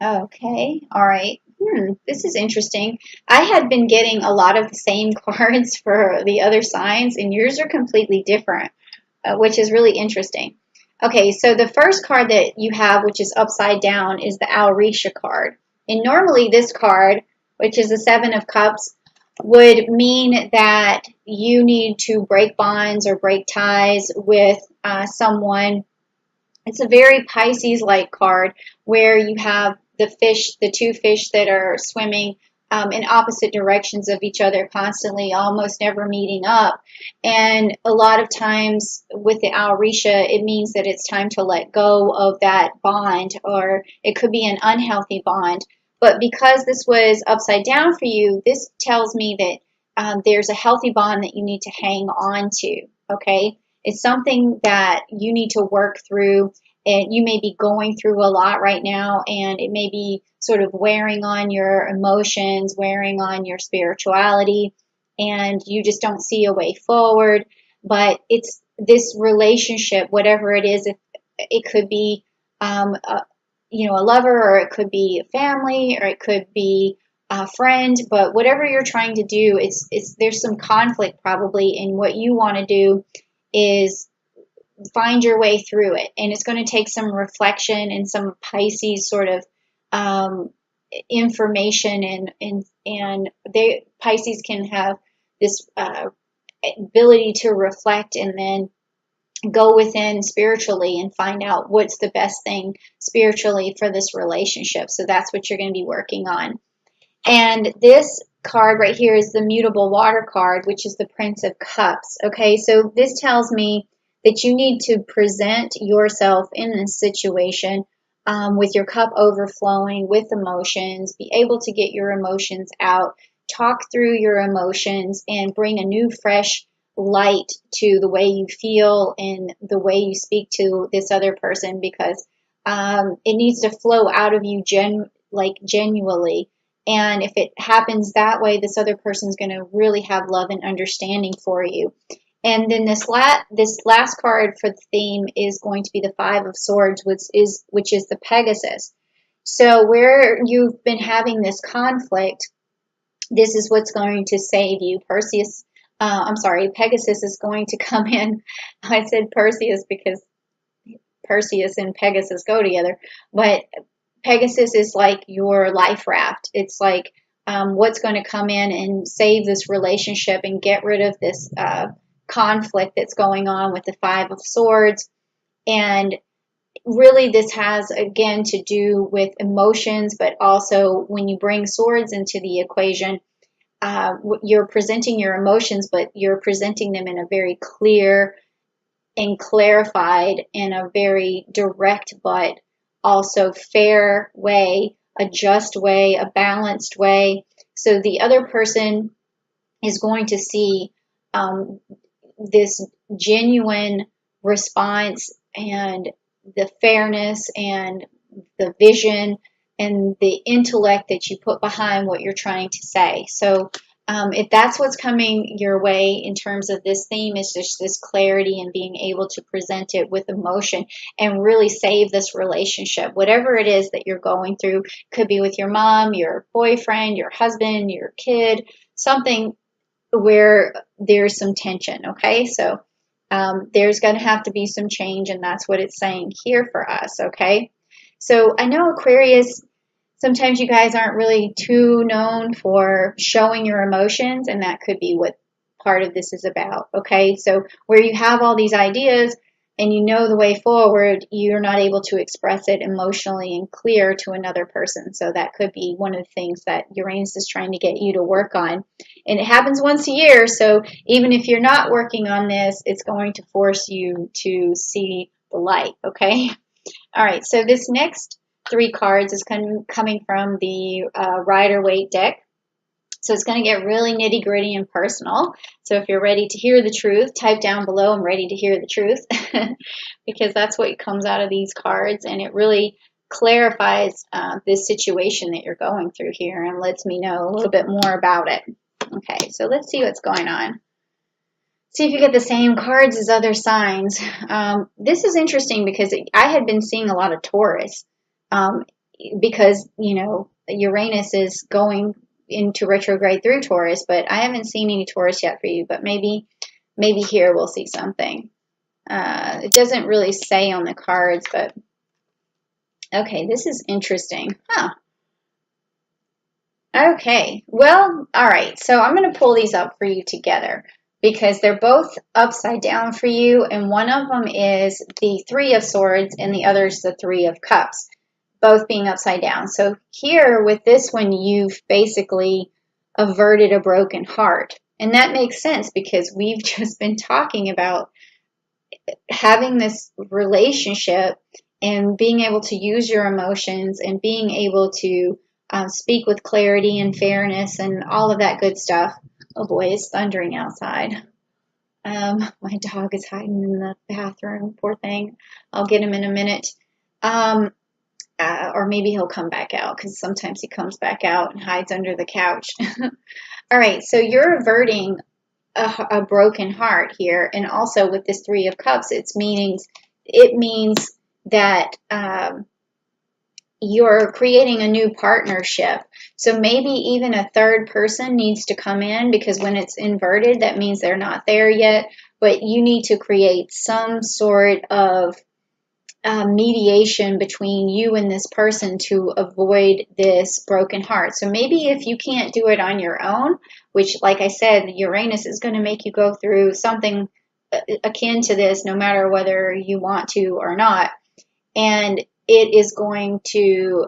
Okay, all right. This is interesting. I had been getting a lot of the same cards for the other signs, and yours are completely different, which is really interesting. Okay, so the first card that you have, which is upside down, is the Auretia card. And normally this card, which is the Seven of Cups, would mean that you need to break bonds or break ties with someone. It's a very Pisces-like card where you have the fish, the two fish that are swimming in opposite directions of each other constantly, almost never meeting up. And a lot of times with the Auretia, it means that it's time to let go of that bond, or it could be an unhealthy bond. But because this was upside down for you, this tells me that there's a healthy bond that you need to hang on to, okay? It's something that you need to work through, and you may be going through a lot right now, and it may be sort of wearing on your emotions, wearing on your spirituality, and you just don't see a way forward. But it's this relationship, whatever it is, it could be a lover, or it could be a family, or it could be a friend. But whatever you're trying to do, it's there's some conflict probably, and what you want to do is find your way through it. And it's going to take some reflection and some Pisces sort of um, information, and they Pisces can have this ability to reflect and then go within spiritually and find out what's the best thing spiritually for this relationship. So that's what you're going to be working on. And this card right here is the mutable water card, which is the Prince of Cups. Okay, so this tells me that you need to present yourself in this situation with your cup overflowing with emotions, be able to get your emotions out, talk through your emotions, and bring a new, fresh light to the way you feel and the way you speak to this other person, because it needs to flow out of you genuinely. And if it happens that way, this other person's going to really have love and understanding for you. And then this last card for the theme is going to be the Five of Swords, which is the Pegasus. So where you've been having this conflict, this is what's going to save you. Pegasus is going to come in. I said Perseus because Perseus and Pegasus go together, but Pegasus is like your life raft. It's like what's going to come in and save this relationship and get rid of this conflict that's going on with the Five of Swords. And really, this has, again, to do with emotions, but also when you bring swords into the equation, you're presenting your emotions, but you're presenting them in a very clear and clarified, in a very direct but also fair way, a just way, a balanced way. So the other person is going to see this genuine response and the fairness and the vision and the intellect that you put behind what you're trying to say. So if that's what's coming your way in terms of this theme, is just this clarity and being able to present it with emotion and really save this relationship. Whatever it is that you're going through, could be with your mom, your boyfriend, your husband, your kid, something where there's some tension, okay? So there's going to have to be some change, and that's what it's saying here for us, okay? So I know Aquarius, sometimes you guys aren't really too known for showing your emotions, and that could be what part of this is about, okay? So where you have all these ideas and you know the way forward, you're not able to express it emotionally and clear to another person. So that could be one of the things that Uranus is trying to get you to work on. And it happens once a year, so even if you're not working on this, it's going to force you to see the light, okay? All right, so this next three cards is coming from the Rider-Waite deck. So it's going to get really nitty-gritty and personal. So if you're ready to hear the truth, type down below, I'm ready to hear the truth, because that's what comes out of these cards, and it really clarifies this situation that you're going through here and lets me know a little bit more about it. Okay, so let's see what's going on. See if you get the same cards as other signs. This is interesting because I had been seeing a lot of Taurus. because, you know, Uranus is going into retrograde through Taurus, but I haven't seen any Taurus yet for you, but maybe here we'll see something. It doesn't really say on the cards, but okay, this is interesting. Huh. Okay, well, all right, so I'm going to pull these up for you together because they're both upside down for you, and one of them is the Three of Swords and the other is the Three of Cups, both being upside down. So here with this one, you've basically averted a broken heart. And that makes sense because we've just been talking about having this relationship and being able to use your emotions and being able to speak with clarity and fairness and all of that good stuff. Oh boy, it's thundering outside. My dog is hiding in the bathroom. Poor thing. I'll get him in a minute. Or maybe he'll come back out because sometimes he comes back out and hides under the couch. All right, so you're averting a broken heart here, and also with this Three of Cups, it means that you're creating a new partnership. So maybe even a third person needs to come in, because when it's inverted, that means they're not there yet, but you need to create some sort of mediation between you and this person to avoid this broken heart. So maybe if you can't do it on your own, which, like I said, Uranus is going to make you go through something akin to this no matter whether you want to or not. And it is going to,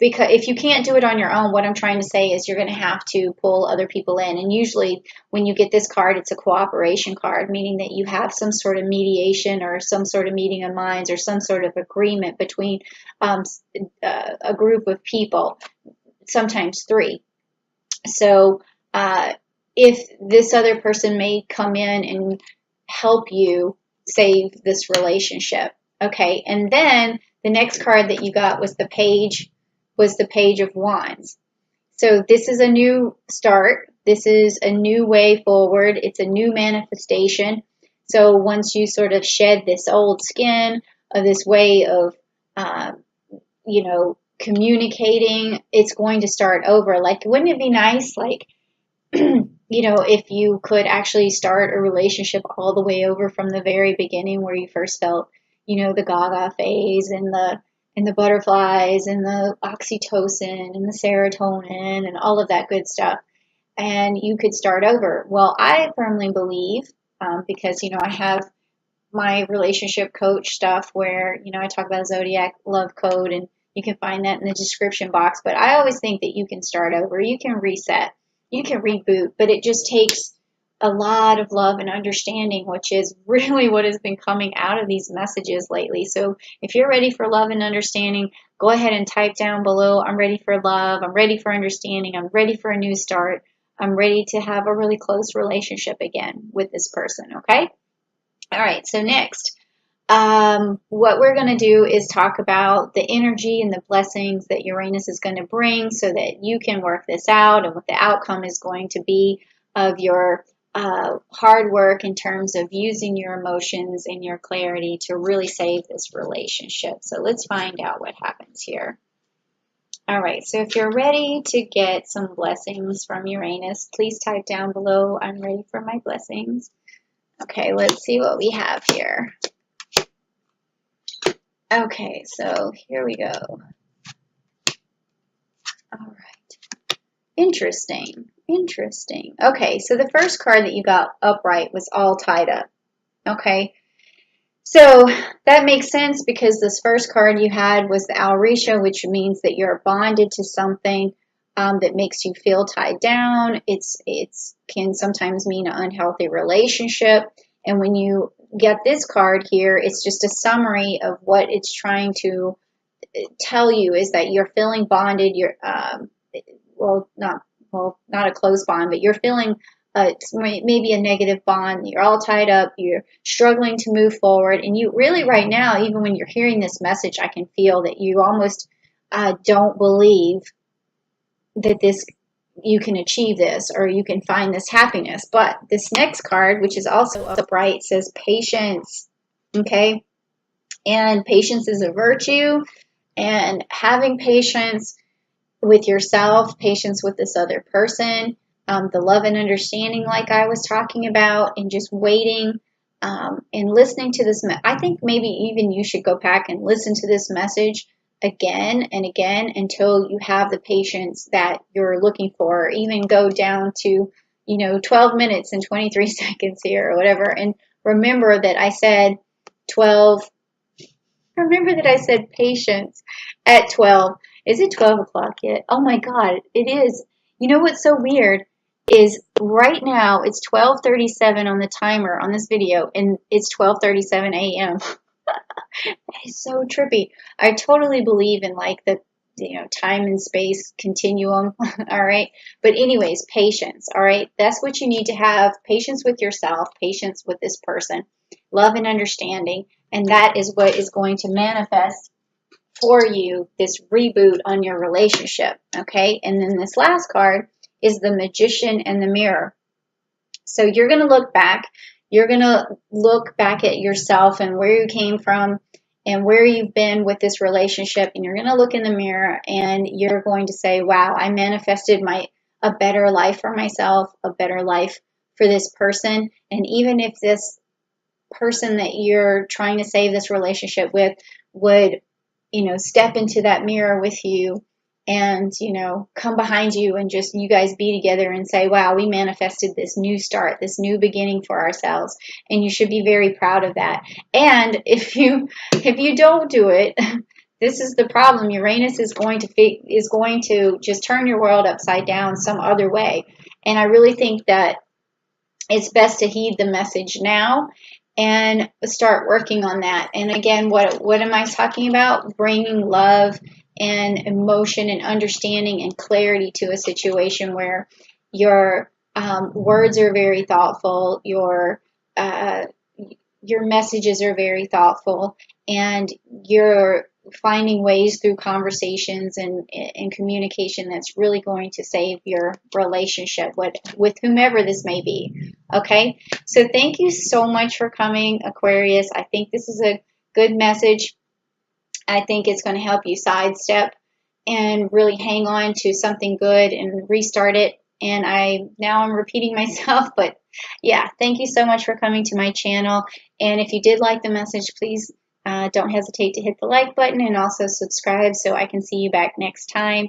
because if you can't do it on your own, what I'm trying to say is you're going to have to pull other people in. And usually when you get this card, it's a cooperation card, meaning that you have some sort of mediation or some sort of meeting of minds or some sort of agreement between a group of people, sometimes three. So if this other person may come in and help you save this relationship. Okay, and then the next card that you got was the Page of Wands. So this is a new start. This is a new way forward. It's a new manifestation. So once you sort of shed this old skin of this way of, communicating, it's going to start over. Like, wouldn't it be nice, like, if you could actually start a relationship all the way over from the very beginning where you first felt, the gaga phase and the butterflies and the oxytocin and the serotonin and all of that good stuff. And you could start over. Well, I firmly believe, because, I have my relationship coach stuff where, I talk about Zodiac love code, and you can find that in the description box. But I always think that you can start over. You can reset. You can reboot. But it just takes a lot of love and understanding, which is really what has been coming out of these messages lately. So if you're ready for love and understanding, go ahead and type down below, I'm ready for love, I'm ready for understanding, I'm ready for a new start, I'm ready to have a really close relationship again with this person, okay? All right, so next, what we're going to do is talk about the energy and the blessings that Uranus is going to bring so that you can work this out and what the outcome is going to be of your hard work in terms of using your emotions and your clarity to really save this relationship. So let's find out what happens here. All right, so if you're ready to get some blessings from Uranus, please type down below, I'm ready for my blessings. Okay, let's see what we have here. Okay, so here we go. All right. Interesting. Okay, so the first card that you got upright was all tied up. Okay, so that makes sense because this first card you had was the Alrisha, which means that you're bonded to something that makes you feel tied down. It can sometimes mean an unhealthy relationship. And when you get this card here, it's just a summary of what it's trying to tell you is that you're feeling bonded. You're not a close bond, but you're feeling maybe a negative bond. You're all tied up. You're struggling to move forward. And you really right now, even when you're hearing this message, I can feel that you almost don't believe that you can achieve this or you can find this happiness. But this next card, which is also upright, says patience. Okay? And patience is a virtue. and having patience with yourself, patience with this other person, the love and understanding, like I was talking about, and just waiting and listening to this. I think maybe even you should go back and listen to this message again and again until you have the patience that you're looking for, or even go down to, 12 minutes and 23 seconds here or whatever. And remember that I said 12. Remember that I said patience at 12. Is it 12 o'clock yet? Oh my God, it is. You know what's so weird is right now it's 12:37 on the timer on this video, and it's 12:37 a.m. It's so trippy. I totally believe in like the time and space continuum. All right. But anyways, patience. All right. That's what you need to have. Patience with yourself, patience with this person, love and understanding. And that is what is going to manifest for you this reboot on your relationship. Okay. And then this last card is the Magician and the Mirror. So you're going to look back. You're going to look back at yourself and where you came from and where you've been with this relationship. And you're going to look in the mirror and you're going to say, wow, I manifested a better life for myself, a better life for this person. And even if this person that you're trying to save this relationship with would, step into that mirror with you and, come behind you and just you guys be together and say, wow, we manifested this new start, this new beginning for ourselves. And you should be very proud of that. And if you don't do it, this is the problem. Uranus is going to just turn your world upside down some other way. And I really think that it's best to heed the message now and start working on that. And again, what am I talking about? Bringing love and emotion and understanding and clarity to a situation where your words are very thoughtful, your messages are very thoughtful, and you're finding ways through conversations and communication that's really going to save your relationship with whomever this may be. Okay, so thank you so much for coming, Aquarius. I think this is a good message. I think it's going to help you sidestep and really hang on to something good and restart it. And I'm repeating myself, but yeah, thank you so much for coming to my channel. And if you did like the message, please don't hesitate to hit the like button and also subscribe so I can see you back next time.